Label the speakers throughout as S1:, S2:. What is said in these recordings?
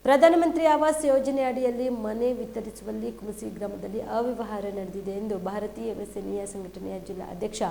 S1: ಪ್ರಧಾನಮಂತ್ರಿ ಆವಾಸ್ ಯೋಜನೆ ಅಡಿಯಲ್ಲಿ ಮನೆ ವಿತರಿಸುವಲ್ಲಿ ಕುಮಸಿ ಗ್ರಾಮದಲ್ಲಿ ಅವ್ಯವಹಾರ ನಡೆದಿದೆ ಎಂದು ಭಾರತೀಯ ಯುವ ಸೇನೆಯ ಸಂಘಟನೆಯ ಜಿಲ್ಲಾ ಅಧ್ಯಕ್ಷ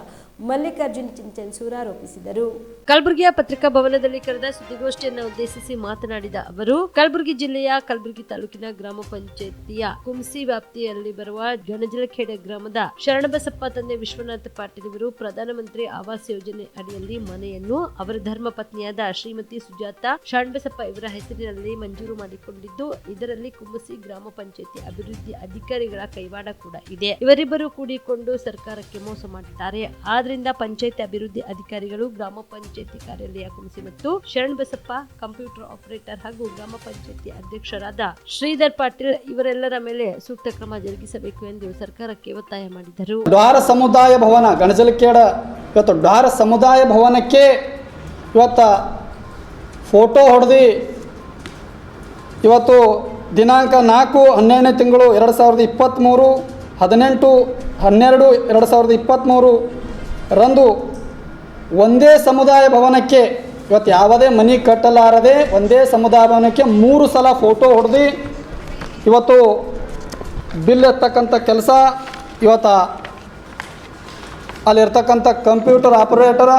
S1: ಮಲ್ಲಿಕಾರ್ಜುನ್ ಚಿಂಚನ್ಸೂರ್ ಆರೋಪಿಸಿದರು. ಕಲಬುರಗಿಯ ಪತ್ರಿಕಾ ಭವನದಲ್ಲಿ ಕರೆದ ಸುದ್ದಿಗೋಷ್ಠಿಯನ್ನು ಉದ್ದೇಶಿಸಿ ಮಾತನಾಡಿದ ಅವರು, ಕಲಬುರಗಿ ಜಿಲ್ಲೆಯ ಕಲಬುರಗಿ ತಾಲೂಕಿನ ಗ್ರಾಮ ಪಂಚಾಯಿತಿಯ ಕುಮಸಿ ವ್ಯಾಪ್ತಿಯಲ್ಲಿ ಬರುವ ಗಣಜಲಖೇಡ ಗ್ರಾಮದ ಶರಣಬಸಪ್ಪ ತಂದೆ ವಿಶ್ವನಾಥ ಪಾಟೀಲ್ ಇವರು ಪ್ರಧಾನಮಂತ್ರಿ ಆವಾಸ್ ಯೋಜನೆ ಅಡಿಯಲ್ಲಿ ಮನೆಯನ್ನು ಅವರ ಧರ್ಮ ಪತ್ನಿಯಾದ ಶ್ರೀಮತಿ ಸುಜಾತ ಶರಣಬಸಪ್ಪ ಇವರ ಹೆಸರಿನಲ್ಲಿ ಮಂಜೂರು ಮಾಡಿಕೊಂಡಿದ್ದು, ಇದರಲ್ಲಿ ಕುಮಸಿ ಗ್ರಾಮ ಪಂಚಾಯಿತಿ ಅಭಿವೃದ್ಧಿ ಅಧಿಕಾರಿಗಳ ಕೈವಾಡ ಕೂಡ ಇದೆ. ಇವರಿಬ್ಬರು ಕೂಡಿಕೊಂಡು ಸರ್ಕಾರಕ್ಕೆ ಮೋಸ ಮಾಡಿದ್ದಾರೆ. ಆದ್ರಿಂದ ಪಂಚಾಯಿತಿ ಅಭಿವೃದ್ಧಿ ಅಧಿಕಾರಿಗಳು ಗ್ರಾಮ ಪಂಚಾಯಿತಿ ಕಾರ್ಯಾಲಯ ಕುಮಸಿ ಮತ್ತು ಶರಣಬಸಪ್ಪ ಕಂಪ್ಯೂಟರ್ ಆಪರೇಟರ್ ಹಾಗೂ ಗ್ರಾಮ ಪಂಚಾಯಿತಿ ಅಧ್ಯಕ್ಷರಾದ ಶ್ರೀಧರ್ ಪಾಟೀಲ್ ಇವರೆಲ್ಲರ ಮೇಲೆ ಸೂಕ್ತ ಕ್ರಮ ಜರುಗಿಸಬೇಕು ಎಂದು ಸರ್ಕಾರಕ್ಕೆ ಒತ್ತಾಯ ಮಾಡಿದರು.
S2: ಡ್ವಾರ ಸಮುದಾಯ ಭವನ ಗಣಜಲಖೇಡ ಇವತ್ತು ಡ್ವಾರ ಸಮುದಾಯ ಭವನಕ್ಕೆ ಇವತ್ತು ಫೋಟೋ ಹೊಡೆದು ಇವತ್ತು ದಿನಾಂಕ 4/12/2023 18/12/2023 ರಂದು ಒಂದೇ ಸಮುದಾಯ ಭವನಕ್ಕೆ ಇವತ್ತು ಯಾವುದೇ ಮನೆ ಕಟ್ಟಲಾರದೆ ಒಂದೇ ಸಮುದಾಯ ಭವನಕ್ಕೆ 3 ಸಲ ಫೋಟೋ ಹೊಡೆದು ಇವತ್ತು ಬಿಲ್ ಎತ್ತಕ್ಕಂಥ ಕೆಲಸ ಇವತ್ತು ಅಲ್ಲಿರ್ತಕ್ಕಂಥ ಕಂಪ್ಯೂಟರ್ ಆಪರೇಟರ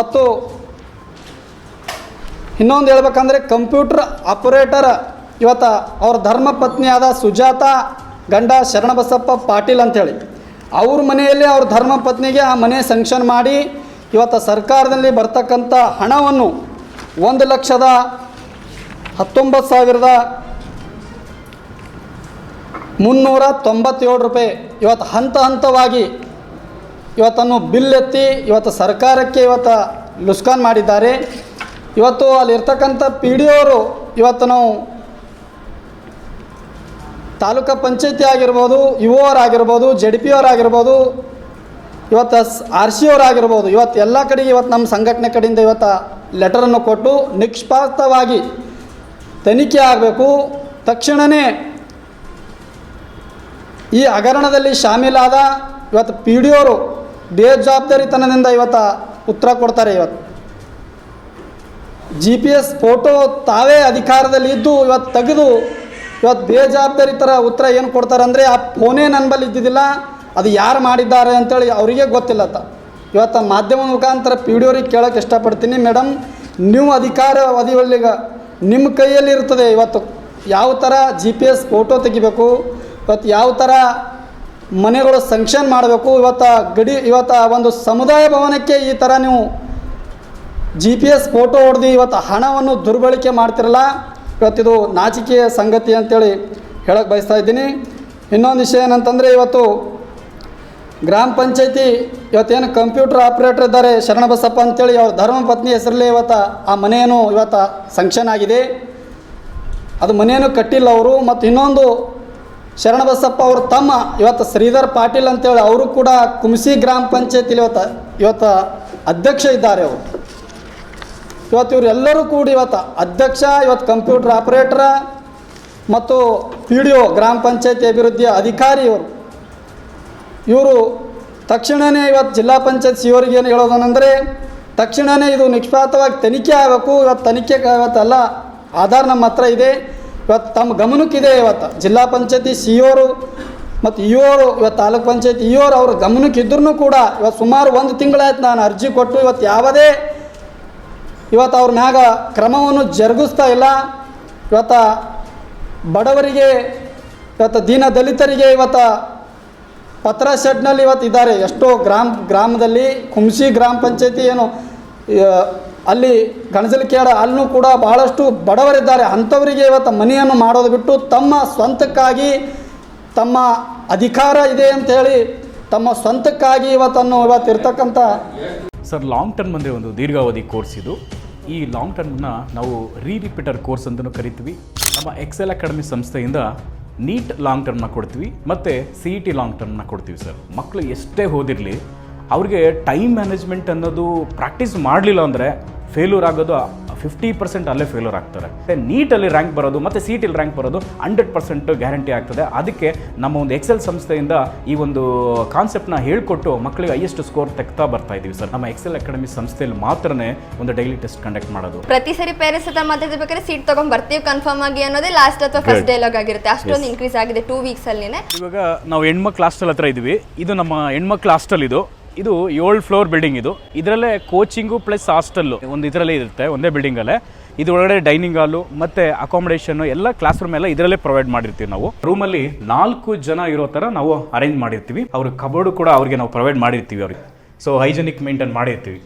S2: ಮತ್ತು ಇನ್ನೊಂದು ಹೇಳ್ಬೇಕಂದ್ರೆ ಕಂಪ್ಯೂಟರ್ ಆಪರೇಟರ್ ಇವತ್ತು ಅವ್ರ ಧರ್ಮ ಪತ್ನಿಯಾದ ಸುಜಾತ ಗಂಡ ಶರಣಬಸಪ್ಪ ಪಾಟೀಲ್ ಅಂಥೇಳಿ ಅವ್ರ ಮನೆಯಲ್ಲಿ ಅವ್ರ ಧರ್ಮ ಪತ್ನಿಗೆ ಆ ಮನೆ ಸ್ಯಾಂಕ್ಷನ್ ಮಾಡಿ ಇವತ್ತು ಸರ್ಕಾರದಲ್ಲಿ ಬರ್ತಕ್ಕಂಥ ಹಣವನ್ನು 1,19,397 ರೂಪಾಯಿ ಇವತ್ತು ಹಂತವಾಗಿ ಇವತ್ತನ್ನು ಬಿಲ್ ಎತ್ತಿ ಇವತ್ತು ಸರ್ಕಾರಕ್ಕೆ ಇವತ್ತು ಲುಸ್ಕಾನ್ ಮಾಡಿದ್ದಾರೆ. ಇವತ್ತು ಅಲ್ಲಿರ್ತಕ್ಕಂಥ PDO ಅವರು ಇವತ್ತು ನಾವು ತಾಲೂಕಾ ಪಂಚಾಯತಿ ಆಗಿರ್ಬೋದು, UO ಆಗಿರ್ಬೋದು, ZDP ಆಗಿರ್ಬೋದು, ಇವತ್ತು RC ಆಗಿರ್ಬೋದು, ಇವತ್ತು ಎಲ್ಲ ಕಡೆಗೆ ಇವತ್ತು ನಮ್ಮ ಸಂಘಟನೆ ಕಡೆಯಿಂದ ಇವತ್ತು ಲೆಟರನ್ನು ಕೊಟ್ಟು ನಿಷ್ಪಕ್ಷಪಾತವಾಗಿ ತನಿಖೆ ಆಗಬೇಕು. ತಕ್ಷಣವೇ ಈ ಹಗರಣದಲ್ಲಿ ಶಾಮೀಲಾದ ಇವತ್ತು PDO ಅವರು ಬೇಜವಾಬ್ದಾರಿತನದಿಂದ ಇವತ್ತು ಉತ್ತರ ಕೊಡ್ತಾರೆ. ಇವತ್ತು GPS ಫೋಟೋ ತಾವೇ ಅಧಿಕಾರದಲ್ಲಿ ಇದ್ದು ಇವತ್ತು ತೆಗೆದು ಇವತ್ತು ಬೇಜವಾಬ್ದಾರಿ ಥರ ಉತ್ತರ ಏನು ಕೊಡ್ತಾರೆ ಅಂದರೆ ಆ ಫೋನೇ ನನ್ನ ಬಳಿ ಇದ್ದಿದ್ದಿಲ್ಲ, ಅದು ಯಾರು ಮಾಡಿದ್ದಾರೆ ಅಂತೇಳಿ ಅವರಿಗೆ ಗೊತ್ತಿಲ್ಲ. ಇವತ್ತು ಮಾಧ್ಯಮ ಮುಖಾಂತರ PDO ಅವ್ರಿಗೆ ಕೇಳೋಕ್ಕೆ ಇಷ್ಟಪಡ್ತೀನಿ, ಮೇಡಮ್ ನೀವು ಅಧಿಕಾರವಧಿಯೊಳಗ ನಿಮ್ಮ ಕೈಯಲ್ಲಿ ಇರ್ತದೆ. ಇವತ್ತು ಯಾವ ಥರ GPS ಫೋಟೋ ತೆಗಿಬೇಕು, ಇವತ್ತು ಯಾವ ಥರ ಮನೆಗಳು ಸ್ಯಾಂಕ್ಷನ್ ಮಾಡಬೇಕು, ಇವತ್ತು ಒಂದು ಸಮುದಾಯ ಭವನಕ್ಕೆ ಈ ಥರ ನೀವು GPS ಫೋಟೋ ಹೊಡೆದು ಇವತ್ತು ಹಣವನ್ನು ದುರ್ಬಳಕೆ ಮಾಡ್ತಿರಲ್ಲ, ಇವತ್ತಿದು ನಾಚಿಕೆಯ ಸಂಗತಿ ಅಂತೇಳಿ ಹೇಳಕ್ಕೆ ಬಯಸ್ತಾ ಇದ್ದೀನಿ. ಇನ್ನೊಂದು ವಿಷಯ ಏನಂತಂದರೆ, ಇವತ್ತು ಗ್ರಾಮ ಪಂಚಾಯತಿ ಇವತ್ತೇನು ಕಂಪ್ಯೂಟರ್ ಆಪ್ರೇಟರ್ ಇದ್ದಾರೆ ಶರಣಬಸಪ್ಪ ಅಂತೇಳಿ ಅವ್ರ ಧರ್ಮ ಪತ್ನಿ ಹೆಸರಲ್ಲೇ ಇವತ್ತು ಆ ಮನೆಯನ್ನು ಇವತ್ತು ಸ್ಯಾಂಕ್ಷನ್ ಆಗಿದೆ. ಅದು ಮನೆಯನ್ನು ಕಟ್ಟಿಲ್ಲ ಅವರು. ಮತ್ತು ಇನ್ನೊಂದು ಶರಣಬಸಪ್ಪ ಅವ್ರ ತಮ್ಮ ಇವತ್ತು ಶ್ರೀಧರ್ ಪಾಟೀಲ್ ಅಂತೇಳಿ ಅವರು ಕೂಡ ಕುಮಸಿ ಗ್ರಾಮ ಪಂಚಾಯತಿಲಿ ಇವತ್ತು ಅಧ್ಯಕ್ಷ ಇದ್ದಾರೆ. ಅವರು ಇವತ್ತು ಇವರೆಲ್ಲರೂ ಕೂಡಿ ಇವತ್ತು ಅಧ್ಯಕ್ಷ, ಇವತ್ತು ಕಂಪ್ಯೂಟರ್ ಆಪರೇಟರ ಮತ್ತು PDO ಗ್ರಾಮ ಪಂಚಾಯತಿ ಅಭಿವೃದ್ಧಿಯ ಅಧಿಕಾರಿ ಇವರು ತಕ್ಷಣವೇ ಇವತ್ತು ಜಿಲ್ಲಾ ಪಂಚಾಯತ್ CO ಅವರಿಗೆ ಏನು ಹೇಳೋದನೆಂದರೆ, ತಕ್ಷಣವೇ ಇದು ನಿಷ್ಪಕ್ಷಪಾತವಾಗಿ ತನಿಖೆ ಆಗಬೇಕು. ಇವತ್ತು ತನಿಖೆ ಇವತ್ತೆಲ್ಲ ಆಧಾರ ನಮ್ಮ ಹತ್ರ ಇದೆ, ಇವತ್ತು ತಮ್ಮ ಗಮನಕ್ಕಿದೆ. ಇವತ್ತು ಜಿಲ್ಲಾ ಪಂಚಾಯತಿ CO ಅವರು ಮತ್ತು EO ಅವರು ಇವತ್ತು ತಾಲೂಕ್ ಪಂಚಾಯತಿ EO ಅವ್ರ ಗಮನಕ್ಕಿದ್ರೂ ಕೂಡ ಇವತ್ತು ಸುಮಾರು 1 ತಿಂಗಳಾಯ್ತು ನಾನು ಅರ್ಜಿ ಕೊಟ್ಟು ಇವತ್ತು ಯಾವುದೇ ಇವತ್ತು ಅವ್ರ ಮ್ಯಾಗ ಕ್ರಮವನ್ನು ಜರುಗಿಸ್ತಾ ಇಲ್ಲ. ಇವತ್ತು ಬಡವರಿಗೆ ಇವತ್ತು ದೀನ ದಲಿತರಿಗೆ ಇವತ್ತು ಪತ್ರ ಶೆಡ್ನಲ್ಲಿ ಇವತ್ತು ಇದ್ದಾರೆ. ಎಷ್ಟೋ ಗ್ರಾಮದಲ್ಲಿ ಕುಮಸಿ ಗ್ರಾಮ ಪಂಚಾಯತಿ ಏನು ಅಲ್ಲಿ ಗಣಜಲಖೇಡ ಅಲ್ಲೂ ಕೂಡ ಬಹಳಷ್ಟು ಬಡವರಿದ್ದಾರೆ. ಅಂಥವರಿಗೆ ಇವತ್ತು ಮನೆಯನ್ನು ಮಾಡೋದು ಬಿಟ್ಟು ತಮ್ಮ ಸ್ವಂತಕ್ಕಾಗಿ ತಮ್ಮ ಅಧಿಕಾರ ಇದೆ ಅಂತ ಹೇಳಿ ತಮ್ಮ ಸ್ವಂತಕ್ಕಾಗಿ ಇವತ್ತು ಇರ್ತಕ್ಕಂಥ
S3: ಸರ್ ಲಾಂಗ್ ಟರ್ಮ್ ಅಂದರೆ ಒಂದು ದೀರ್ಘಾವಧಿ ಕೋರ್ಸ್ ಇದು. ಈ ಲಾಂಗ್ ಟರ್ಮ್ನ ನಾವು ರಿಪೀಟರ್ ಕೋರ್ಸ್ ಅಂತಲೂ ಕರಿತೀವಿ. ನಮ್ಮ ಎಕ್ಸೆಲ್ ಅಕಾಡೆಮಿ ಸಂಸ್ಥೆಯಿಂದ ನೀಟ್ ಲಾಂಗ್ ಟರ್ಮ್ನ ಕೊಡ್ತೀವಿ ಮತ್ತು CET ಲಾಂಗ್ ಟರ್ಮ್ನ ಕೊಡ್ತೀವಿ ಸರ್. ಮಕ್ಕಳು ಎಷ್ಟೇ ಓದಿರಲಿ ಅವ್ರಿಗೆ ಟೈಮ್ ಮ್ಯಾನೇಜ್ಮೆಂಟ್ ಅನ್ನೋದು ಪ್ರಾಕ್ಟೀಸ್ ಮಾಡಲಿಲ್ಲ ಅಂದರೆ 50% ಅಲ್ಲೇ ಫೇಲ್ಯೂರ್ ಆಗ್ತಾರೆ. ನೀಟಲ್ಲಿ ರ್ಯಾಂಕ್ ಬರೋದು ಮತ್ತು CET ರ್ಯಾಂಕ್ ಬರೋದು 100% ಗ್ಯಾರಂಟಿ ಆಗ್ತದೆ. ಅದಕ್ಕೆ ನಮ್ಮ ಒಂದು ಎಕ್ಸೆಲ್ ಸಂಸ್ಥೆಯಿಂದ ಈ ಒಂದು ಕಾನ್ಸೆಪ್ಟ್ನ ಹೇಳ್ಕೊಟ್ಟು ಮಕ್ಕಳಿಗೆ ಹೈಯೆಸ್ಟ್ ಸ್ಕೋರ್ ತೆಗ್ತಾ ಬರ್ತಾ ಇದೀವಿ ಸರ್. ನಮ್ಮ ಎಕ್ಸೆಲ್ ಅಕಾಡೆಮಿ ಸಂಸ್ಥೆಯಲ್ಲಿ ಮಾತ್ರನೇ ಒಂದು ಡೈಲಿ ಟೆಸ್ಟ್ ಕಂಡಕ್ಟ್ ಮಾಡೋದು.
S4: ಪ್ರತಿ ಸರಿ ಪೇರೆಂಟ್ಸ್ ಹತ್ರ ಮಾತಾಡ್ಬೇಕಾದ್ರೆ ಸೀಟ್ ತಗೊಂಡ್ ಬರ್ತೀವಿ ಕನ್ಫರ್ಮ್ ಆಗಿ ಅನ್ನೋದೇ ಲಾಸ್ಟ್ ಅಥವಾ ಫಸ್ಟ್ ಡೈಲಾಗ್ ಆಗಿರುತ್ತೆ. ಅಷ್ಟೊಂದು ಇನ್ಕ್ರೀಸ್ ಆಗಿದೆ 2 weeks ಅಲ್ಲಿನೇ.
S3: ಇವಾಗ ನಾವು ಹೆಣ್ಮಕ್ಳು ಹಾಸ್ಟೆಲ್ ಹತ್ರ ಇದೀವಿ. ಇದು ನಮ್ಮ ಹೆಣ್ಮಕ್ಳು ಹಾಸ್ಟೆಲ್. ಇದು 7 ಫ್ಲೋರ್ ಬಿಲ್ಡಿಂಗ್. ಇದರಲ್ಲೇ ಕೋಚಿಂಗು ಪ್ಲಸ್ ಹಾಸ್ಟೆಲ್ಲು ಒಂದು ಇದರಲ್ಲೇ ಇರುತ್ತೆ, ಒಂದೇ ಬಿಲ್ಡಿಂಗಲ್ಲೇ. ಇದು ಒಳಗಡೆ ಡೈನಿಂಗ್ ಹಾಲು ಮತ್ತು ಅಕಾಮಿಡೇಷನ್ನು ಎಲ್ಲ ಕ್ಲಾಸ್ ರೂಮ್ ಎಲ್ಲ ಇದರಲ್ಲೇ ಪ್ರೊವೈಡ್ ಮಾಡಿರ್ತೀವಿ ನಾವು. ರೂಮಲ್ಲಿ 4 ಜನ ಇರೋ ಥರ ನಾವು ಅರೇಂಜ್ ಮಾಡಿರ್ತೀವಿ. ಅವ್ರ ಕಬೋರ್ಡು ಕೂಡ ಅವ್ರಿಗೆ ನಾವು ಪ್ರೊವೈಡ್ ಮಾಡಿರ್ತೀವಿ ಅವ್ರಿಗೆ. ಸೊ ಹೈಜೆನಿಕ್ ಮೇಂಟೈನ್ ಮಾಡಿರ್ತೀವಿ.